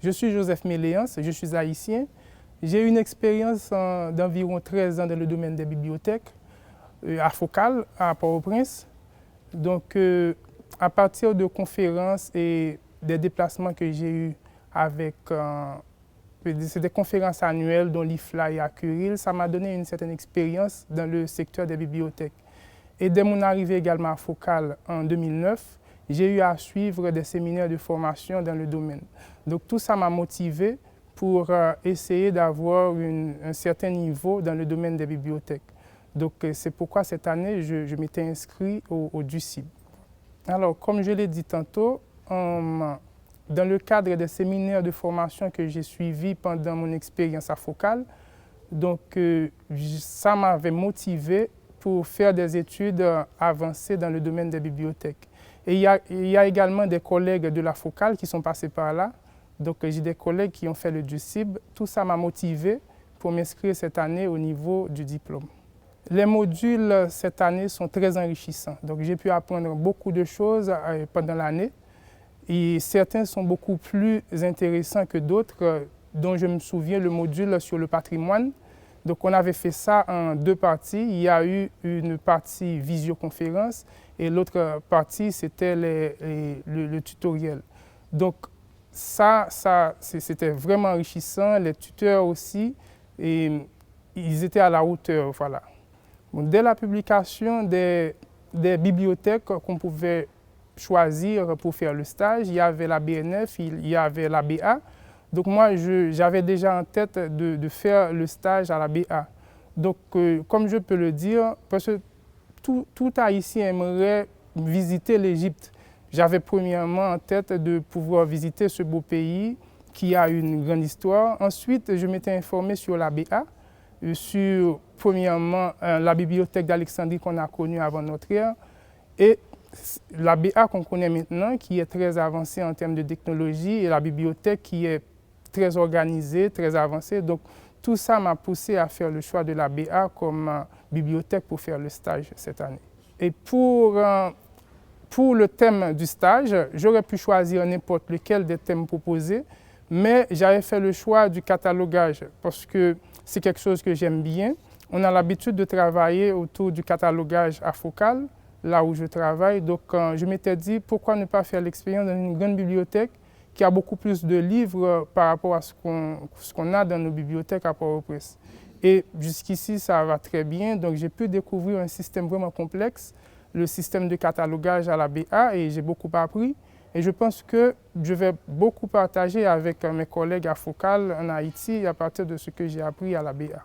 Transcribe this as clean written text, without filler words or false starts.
Je suis Joseph Méléance, je suis haïtien. J'ai une expérience d'environ 13 ans dans le domaine des bibliothèques à Focal, à Port-au-Prince. Donc, à partir de conférences et des déplacements que j'ai eus avec c'est des conférences annuelles dont l'IFLA et à Curil, ça m'a donné une certaine expérience dans le secteur des bibliothèques. Et dès mon arrivée également à Focal en 2009, j'ai eu à suivre des séminaires de formation dans le domaine. Donc tout ça m'a motivé pour essayer d'avoir un certain niveau dans le domaine des bibliothèques. Donc c'est pourquoi cette année, je m'étais inscrit au DUCIB. Alors, comme je l'ai dit tantôt, dans le cadre des séminaires de formation que j'ai suivis pendant mon expérience à Focal, donc ça m'avait motivé pour faire des études avancées dans le domaine des bibliothèques. Et il y a également des collègues de la Focal qui sont passés par là. Donc j'ai des collègues qui ont fait le DUCIB. Tout ça m'a motivé pour m'inscrire cette année au niveau du diplôme. Les modules cette année sont très enrichissants. Donc j'ai pu apprendre beaucoup de choses pendant l'année. Et certains sont beaucoup plus intéressants que d'autres, dont je me souviens le module sur le patrimoine. Donc on avait fait ça en deux parties. Il y a eu une partie visioconférence et l'autre partie c'était le tutoriel. Donc ça c'était vraiment enrichissant. Les tuteurs aussi, et ils étaient à la hauteur. Voilà. Bon, dès la publication des bibliothèques qu'on pouvait choisir pour faire le stage, il y avait la BNF, il y avait la BA. Donc moi, j'avais déjà en tête de faire le stage à la BA. Donc, comme je peux le dire, parce que tout Haïtien aimerait visiter l'Égypte. J'avais premièrement en tête de pouvoir visiter ce beau pays qui a une grande histoire. Ensuite, je m'étais informé sur la BA, sur premièrement la bibliothèque d'Alexandrie qu'on a connue avant notre ère, et la BA qu'on connaît maintenant, qui est très avancée en termes de technologie, et la bibliothèque qui est très organisée, très avancée. Donc, tout ça m'a poussé à faire le choix de la BA comme bibliothèque pour faire le stage cette année. Et pour le thème du stage, j'aurais pu choisir n'importe lequel des thèmes proposés, mais j'avais fait le choix du catalogage parce que c'est quelque chose que j'aime bien. On a l'habitude de travailler autour du catalogage à Focal, là où je travaille. Donc, je m'étais dit, pourquoi ne pas faire l'expérience dans une grande bibliothèque qui a beaucoup plus de livres par rapport à ce qu'on a dans nos bibliothèques à Port-au-Prince. Et jusqu'ici, ça va très bien. Donc, j'ai pu découvrir un système vraiment complexe, le système de catalogage à la BA, et j'ai beaucoup appris. Et je pense que je vais beaucoup partager avec mes collègues à Focal en Haïti à partir de ce que j'ai appris à la BA.